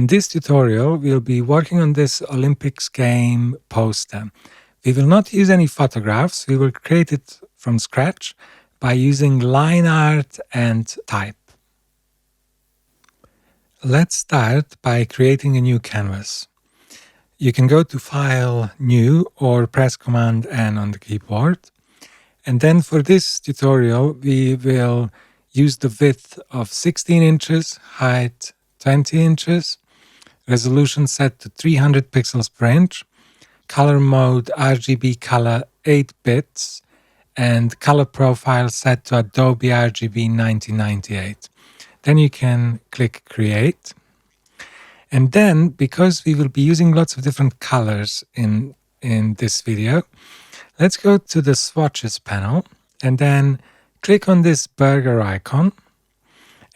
In this tutorial, we'll be working on this Olympics game poster. We will not use any photographs. We will create it from scratch by using line art and type. Let's start by creating a new canvas. You can go to File, New, or press Command N on the keyboard. And then for this tutorial, we will use the width of 16 inches, height 20 inches, resolution set to 300 pixels per inch, color mode RGB color 8 bits, and color profile set to Adobe RGB 1998. Then you can click Create. And then, because we will be using lots of different colors in this video, let's go to the Swatches panel and then click on this burger icon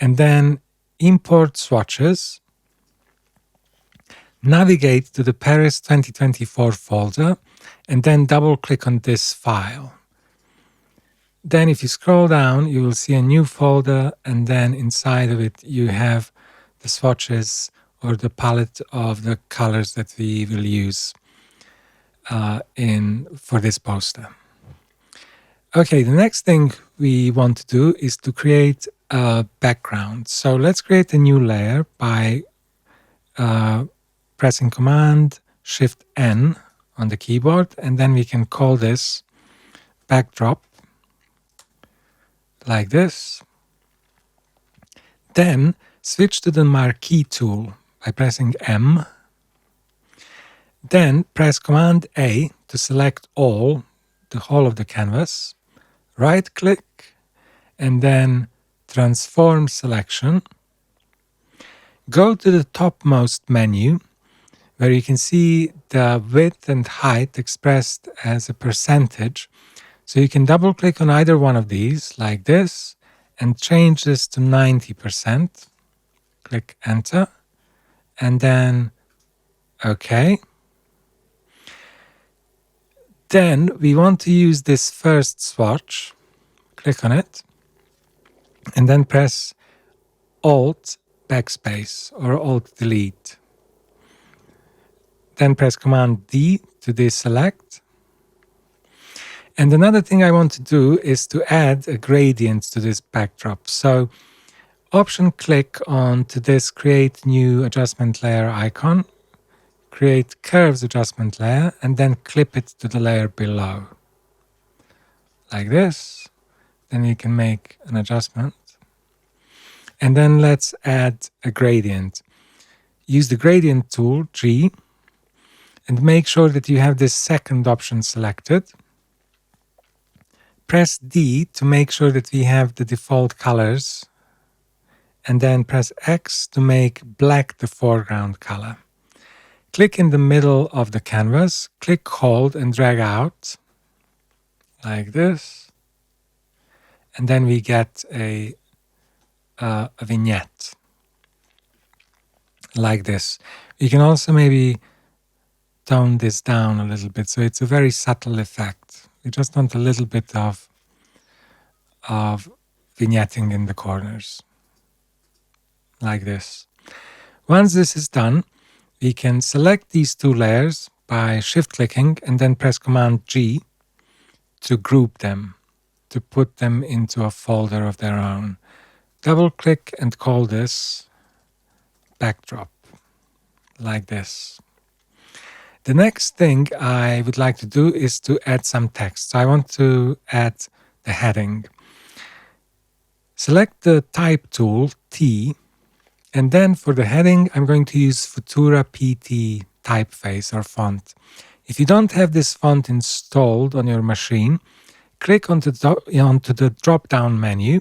and then import swatches. Navigate to the Paris 2024 folder and then double click on this file. Then if you scroll down, you will see a new folder, and then inside of it you have the swatches or the palette of the colors that we will use for this poster. Okay, the next thing we want to do is to create a background. So let's create a new layer by pressing Command Shift N on the keyboard, and then we can call this backdrop like this. Then switch to the Marquee tool by pressing M. Then press Command A to select all, the whole of the canvas. Right click and then Transform Selection. Go to the topmost menu where you can see the width and height expressed as a percentage. So you can double click on either one of these like this and change this to 90%. Click Enter and then OK. Then we want to use this first swatch. Click on it and then press Alt Backspace or Alt Delete. Then press Command D to deselect. And another thing I want to do is to add a gradient to this backdrop. So Option click on to this Create New Adjustment Layer icon, create Curves Adjustment Layer, and then clip it to the layer below. Like this. Then you can make an adjustment. And then let's add a gradient. Use the Gradient tool, G, and make sure that you have this second option selected. Press D to make sure that we have the default colors, and then press X to make black the foreground color. Click in the middle of the canvas, click, hold, and drag out, like this, and then we get a vignette, like this. You can also maybe tone this down a little bit, so it's a very subtle effect. We just want a little bit of vignetting in the corners, like this. Once this is done, we can select these two layers by shift-clicking and then press Command G to group them, to put them into a folder of their own. Double-click and call this backdrop, like this. The next thing I would like to do is to add some text. So I want to add the heading. Select the Type tool, T, and then for the heading, I'm going to use Futura PT typeface or font. If you don't have this font installed on your machine, click onto the drop-down menu,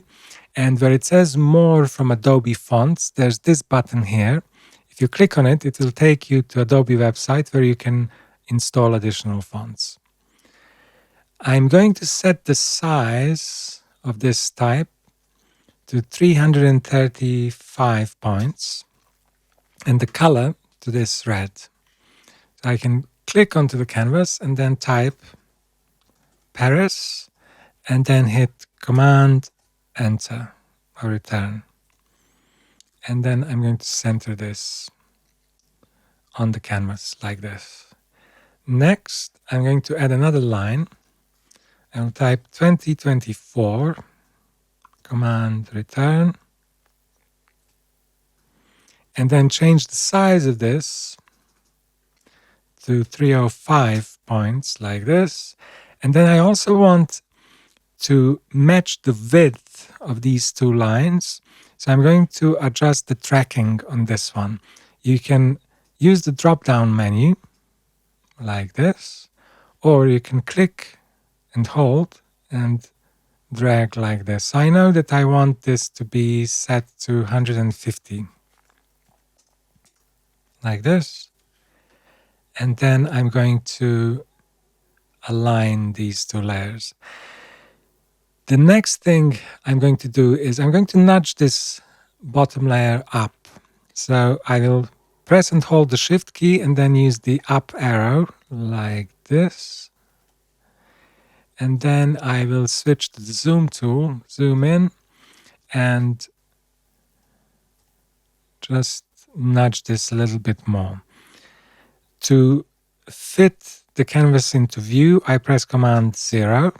and where it says More from Adobe Fonts, there's this button here. If you click on it, it will take you to Adobe website where you can install additional fonts. I'm going to set the size of this type to 335 points and the color to this red. So I can click onto the canvas and then type Paris and then hit Command Enter or Return. And then I'm going to center this on the canvas like this. Next, I'm going to add another line. I'll type 2024, command return, and then change the size of this to 305 points like this. And then I also want to match the width of these two lines. So I'm going to adjust the tracking on this one. You can use the drop-down menu like this, or you can click and hold and drag like this. So I know that I want this to be set to 150 like this. And then I'm going to align these two layers. The next thing I'm going to do is I'm going to nudge this bottom layer up. So I will press and hold the Shift key and then use the up arrow like this. And then I will switch to the zoom tool, zoom in, and just nudge this a little bit more. To fit the canvas into view, I press Command 0.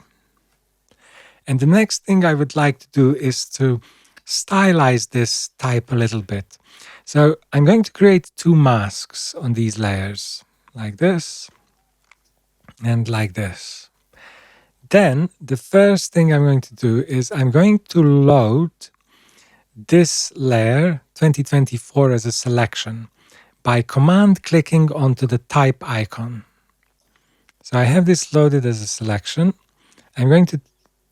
And the next thing I would like to do is to stylize this type a little bit. So I'm going to create two masks on these layers, like this and like this. Then the first thing I'm going to do is I'm going to load this layer 2024 as a selection by command clicking onto the type icon. So I have this loaded as a selection. I'm going to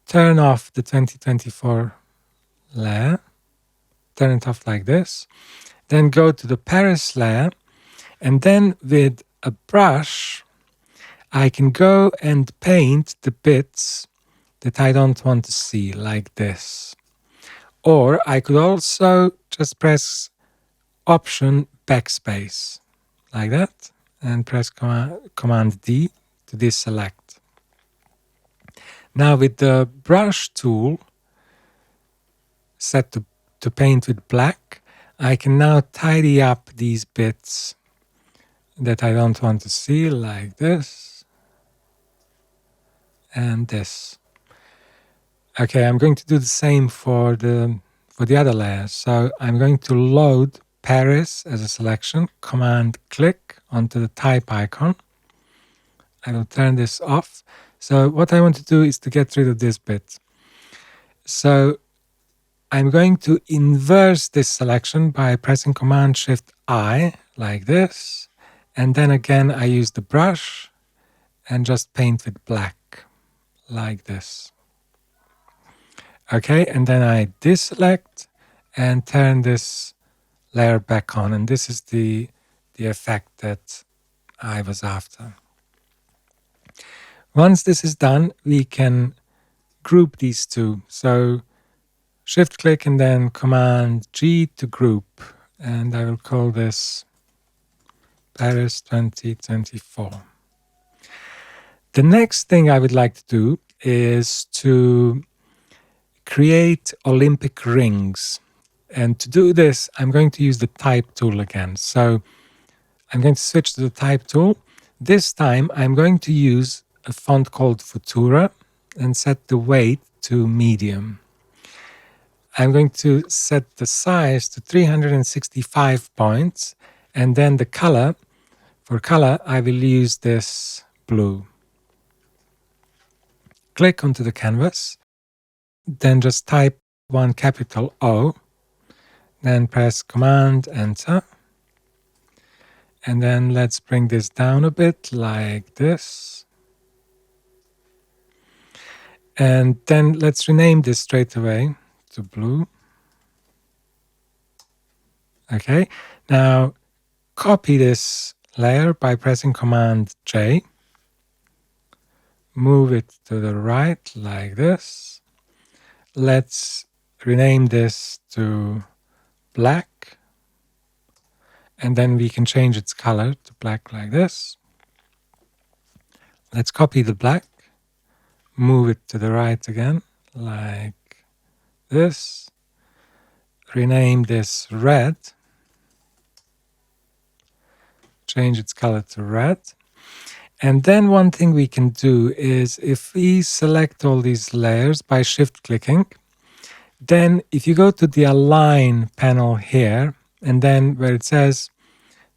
turn off the 2024 layer, turn it off like this, then go to the Paris layer, and then with a brush, I can go and paint the bits that I don't want to see like this. Or I could also just press Option Backspace like that and press Command D to deselect. Now with the brush tool set to paint with black, I can now tidy up these bits that I don't want to see like this and this. Okay, I'm going to do the same for the other layers. So I'm going to load Paris as a selection, command click onto the type icon. I will turn this off. So what I want to do is to get rid of this bit. So I'm going to inverse this selection by pressing Command Shift I like this. And then again, I use the brush and just paint with black like this. Okay, and then I deselect and turn this layer back on. And this is the effect that I was after. Once this is done, we can group these two. So Shift click and then Command G to group. And I will call this Paris 2024. The next thing I would like to do is to create Olympic rings. And to do this, I'm going to use the type tool again. So I'm going to switch to the type tool. This time I'm going to use a font called Futura and set the weight to medium. I'm going to set the size to 365 points, and then the color, for color, I will use this blue. Click onto the canvas, then just type one capital O, then press Command Enter, and then let's bring this down a bit like this. And then let's rename this straight away to blue. Okay, now copy this layer by pressing Command J. Move it to the right like this. Let's rename this to black. And then we can change its color to black like this. Let's copy the black. Move it to the right again like this. Rename this red. change its color to red. And then one thing we can do is if we select all these layers by shift clicking, then if you go to the align panel here, and then where it says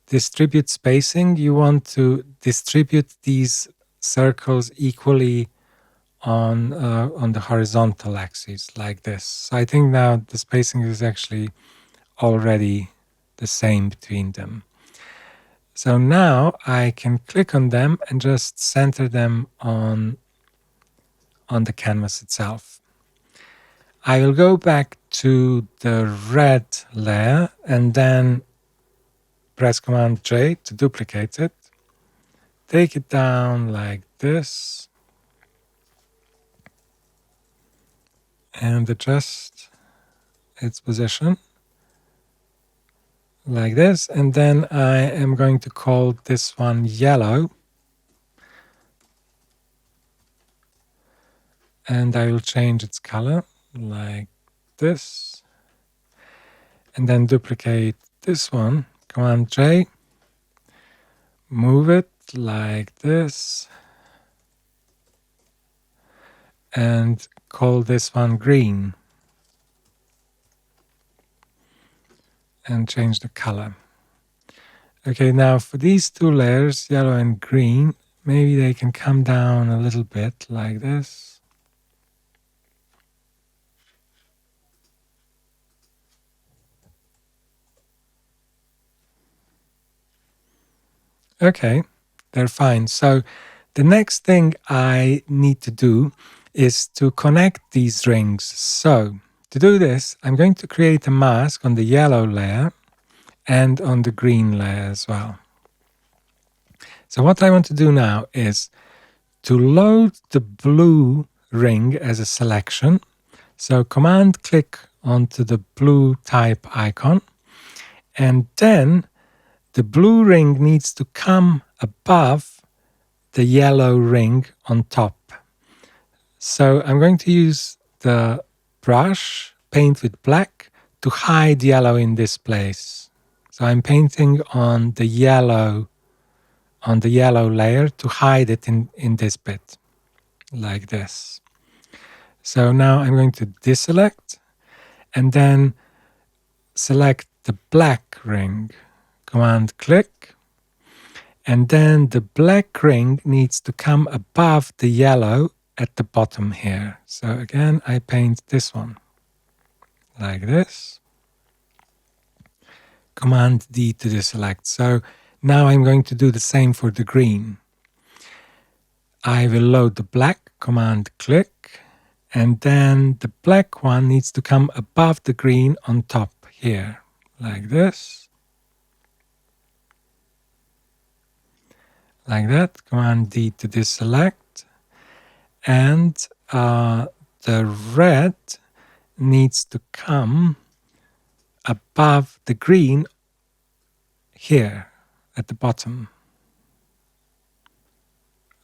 distribute spacing, you want to distribute these circles equally on the horizontal axis like this. So I think now the spacing is actually already the same between them. So now I can click on them and just center them on the canvas itself. I will go back to the red layer and then press Command J to duplicate it. Take it down like this and adjust its position like this. And then I am going to call this one yellow. And I will change its color like this. And then duplicate this one. Command J. Move it like this. And call this one green. And change the color. Okay, now for these two layers, yellow and green, maybe they can come down a little bit like this. Okay, they're fine. So the next thing I need to do is to connect these rings. So to do this, I'm going to create a mask on the yellow layer and on the green layer as well. So what I want to do now is to load the blue ring as a selection. So Command click onto the blue type icon, and then the blue ring needs to come above the yellow ring on top. So I'm going to use the brush, paint with black, to hide yellow in this place. So I'm painting on the yellow layer to hide it in this bit, like this. So now I'm going to deselect and then select the black ring. Command click. And then the black ring needs to come above the yellow at the bottom here. So again, I paint this one like this. Command D to deselect. So now I'm going to do the same for the green. I will load the black, Command click, and then the black one needs to come above the green on top here, like this. Like that, Command D to deselect. And the red needs to come above the green here at the bottom,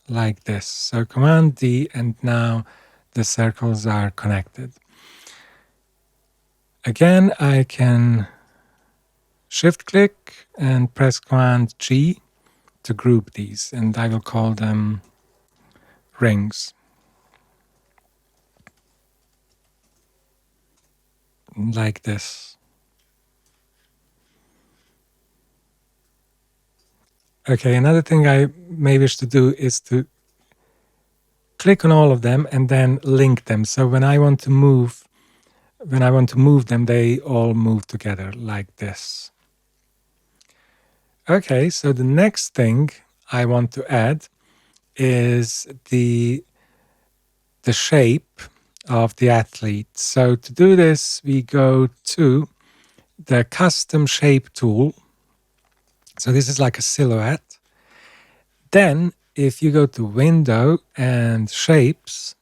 like this. So Command D, and now the circles are connected. Again, I can shift click and press Command G to group these, and I will call them rings, like this. Okay, another thing I may wish to do is to click on all of them and then link them. So when I want to move them, they all move together like this. Okay, so the next thing I want to add is the shape of the athlete. So to do this, we go to the custom shape tool. So this is like a silhouette. Then if you go to window and shapes,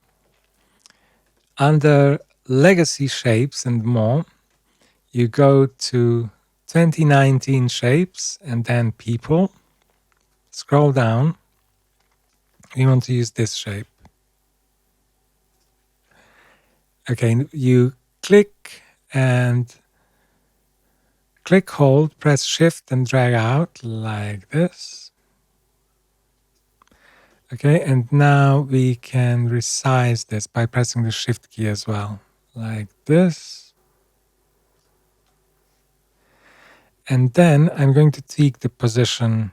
under legacy shapes and more, you go to 2019 shapes and then people. Scroll down. We want to use this shape. Okay, you click and click, hold, press Shift and drag out like this. Okay, and now we can resize this by pressing the Shift key as well, like this. And then I'm going to tweak the position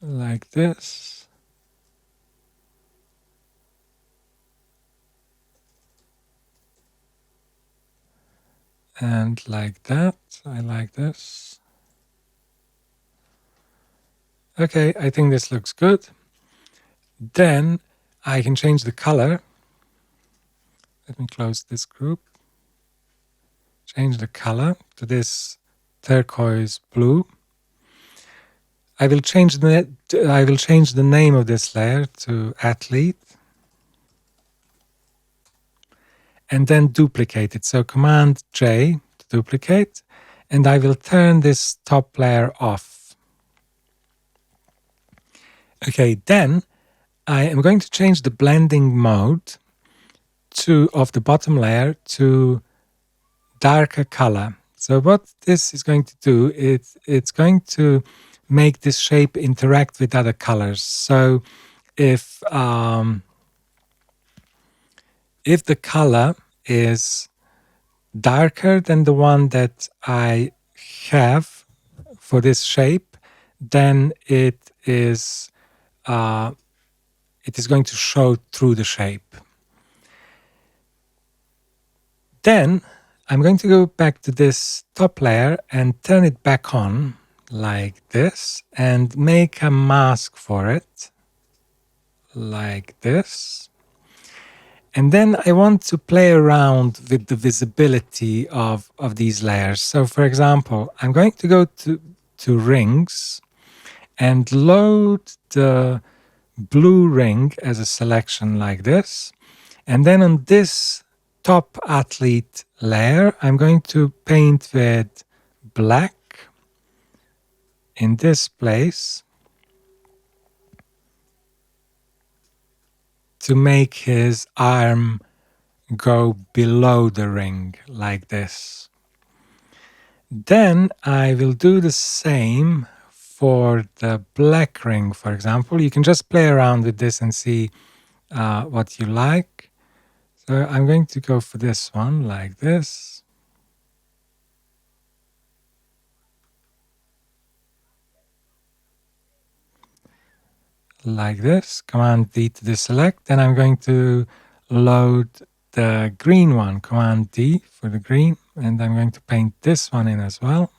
like this. And like that. I like this. Okay, I think this looks good. Then I can change the color. Let me close this group. Change the color to this turquoise blue. I will change the name of this layer to athlete. And then duplicate it. So Command J to duplicate. And I will turn this top layer off. Okay, then I am going to change the blending mode of the bottom layer to darker color. So what this is going to do, it's going to make this shape interact with other colors. So if the color is darker than the one that I have for this shape, then it is going to show through the shape. Then I'm going to go back to this top layer and turn it back on like this and make a mask for it like this. And then I want to play around with the visibility of these layers. So for example, I'm going to go to rings and load the blue ring as a selection like this. And then on this top athlete layer, I'm going to paint with black in this place to make his arm go below the ring like this. Then I will do the same for the black ring, for example. You can just play around with this and see what you like. So I'm going to go for this one like this. Like this, Command D to deselect. Then I'm going to load the green one, Command D for the green, and I'm going to paint this one in as well.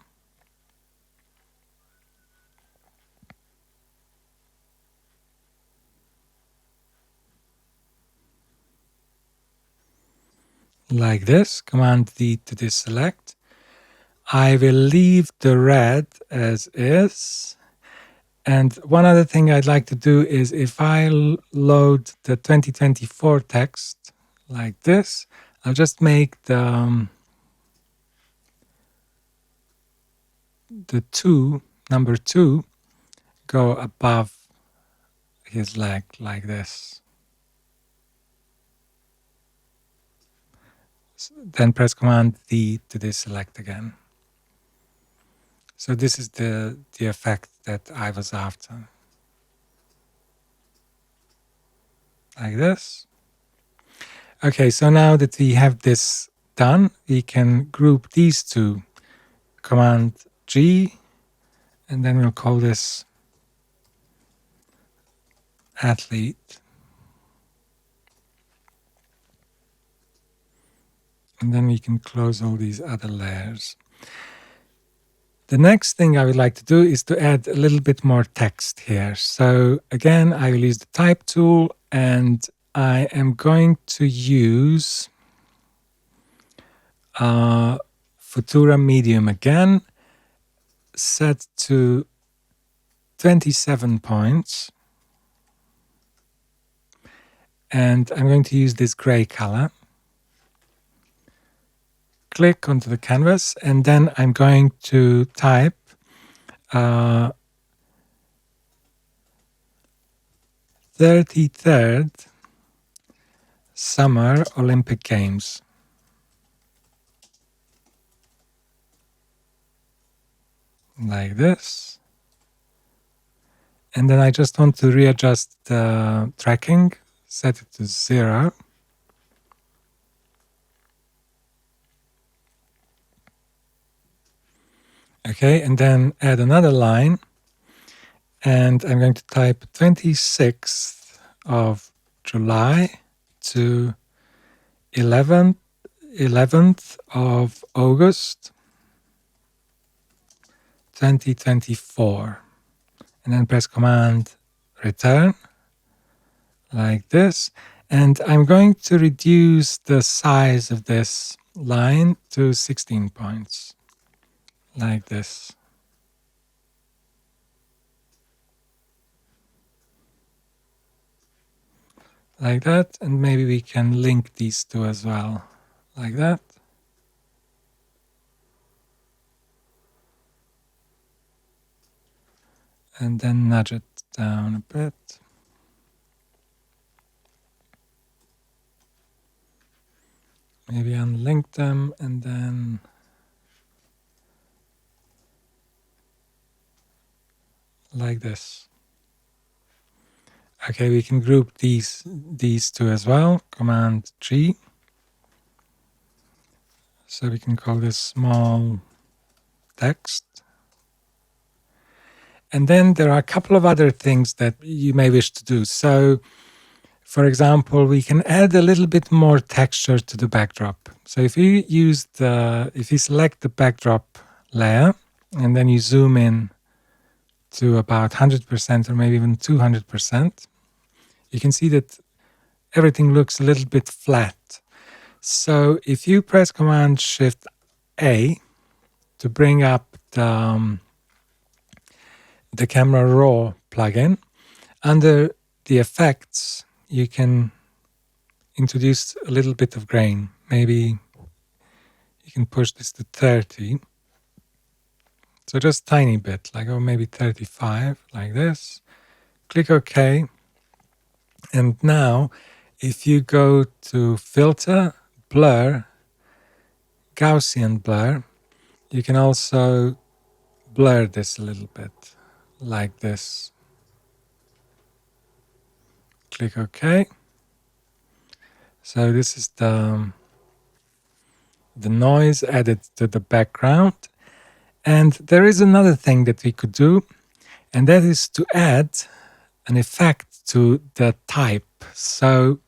Like this, Command D to deselect. I will leave the red as is. And one other thing I'd like to do is if I load the 2024 text like this, I'll just make the number 2, go above his leg like this. Then press Command D to deselect again. So this is the effect that I was after. Like this. Okay, so now that we have this done, we can group these two. Command G, and then we'll call this athlete. And then we can close all these other layers. The next thing I would like to do is to add a little bit more text here. So again, I will use the type tool and I am going to use Futura Medium again, set to 27 points. And I'm going to use this gray color. Click onto the canvas, and then I'm going to type 33rd Summer Olympic Games. Like this. And then I just want to readjust the tracking, set it to 0. Okay, and then add another line, and I'm going to type 26th of July to 11th of August 2024, and then press Command Return like this, and I'm going to reduce the size of this line to 16 points like this. Like that, and maybe we can link these two as well, like that. And then nudge it down a bit. Maybe unlink them and then like this. Okay, we can group these two as well. Command G. So we can call this small text. And then there are a couple of other things that you may wish to do. So, for example, we can add a little bit more texture to the backdrop. So if you select the backdrop layer and then you zoom in to about 100% or maybe even 200%, you can see that everything looks a little bit flat. So if you press Command Shift A to bring up the Camera Raw plugin, under the effects, you can introduce a little bit of grain. Maybe you can push this to 30. So just tiny bit, like maybe 35, like this. Click OK. And now, if you go to Filter, Blur, Gaussian Blur, you can also blur this a little bit, like this. Click OK. So this is the noise added to the background. And there is another thing that we could do, and that is to add an effect to the type. So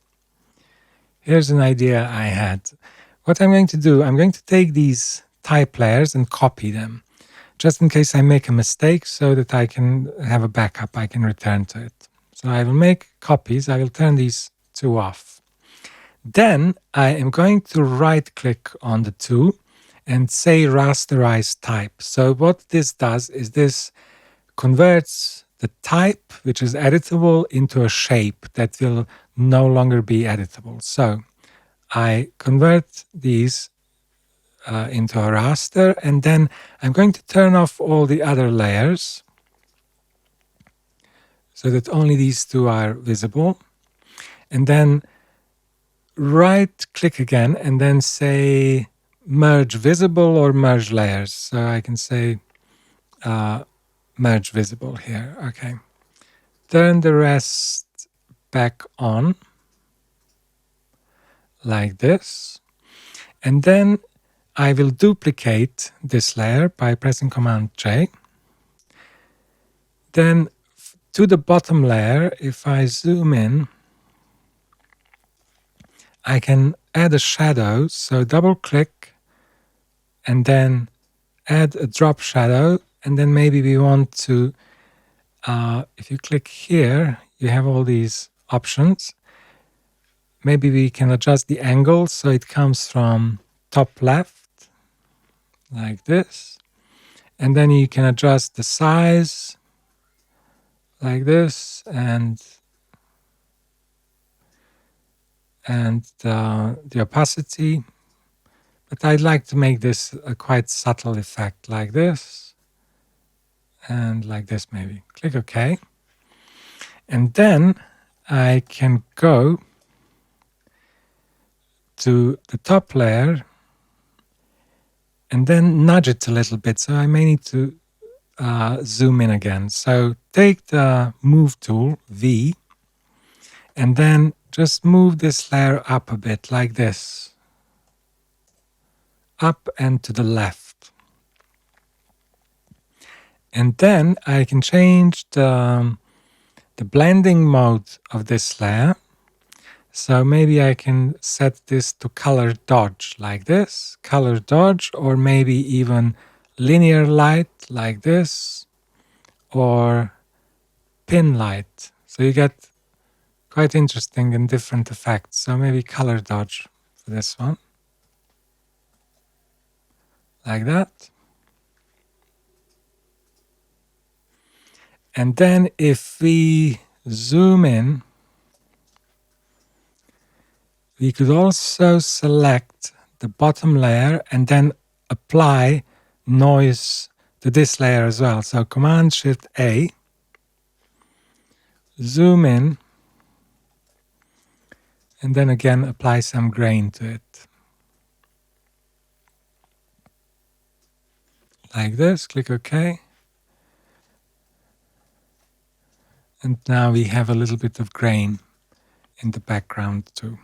here's an idea I had. What I'm going to do, I'm going to take these type layers and copy them, just in case I make a mistake so that I can have a backup, I can return to it. So I will make copies, I will turn these two off. Then I am going to right click on the two and say rasterize type. So what this does is this converts the type, which is editable, into a shape that will no longer be editable. So I convert these into a raster, and then I'm going to turn off all the other layers so that only these two are visible. And then right click again and then say merge visible or merge layers. So I can say merge visible here. Okay. Turn the rest back on like this. And then I will duplicate this layer by pressing Command J. Then to the bottom layer, if I zoom in, I can add a shadow. So double click and then add a drop shadow. And then maybe we want to, if you click here, you have all these options. Maybe we can adjust the angle so it comes from top left, like this. And then you can adjust the size, like this, and the opacity. But I'd like to make this a quite subtle effect, like this, and like this maybe. Click OK. And then I can go to the top layer and then nudge it a little bit. So I may need to zoom in again. So take the move tool, V, and then just move this layer up a bit like this. Up and to the left. And then I can change the blending mode of this layer. So maybe I can set this to color dodge like this, color dodge, or maybe even linear light like this, or pin light. So you get quite interesting and different effects. So maybe color dodge for this one, like that. And then if we zoom in, we could also select the bottom layer and then apply noise to this layer as well. So Command Shift A, zoom in, and then again apply some grain to it. Like this, click OK. And now we have a little bit of grain in the background too.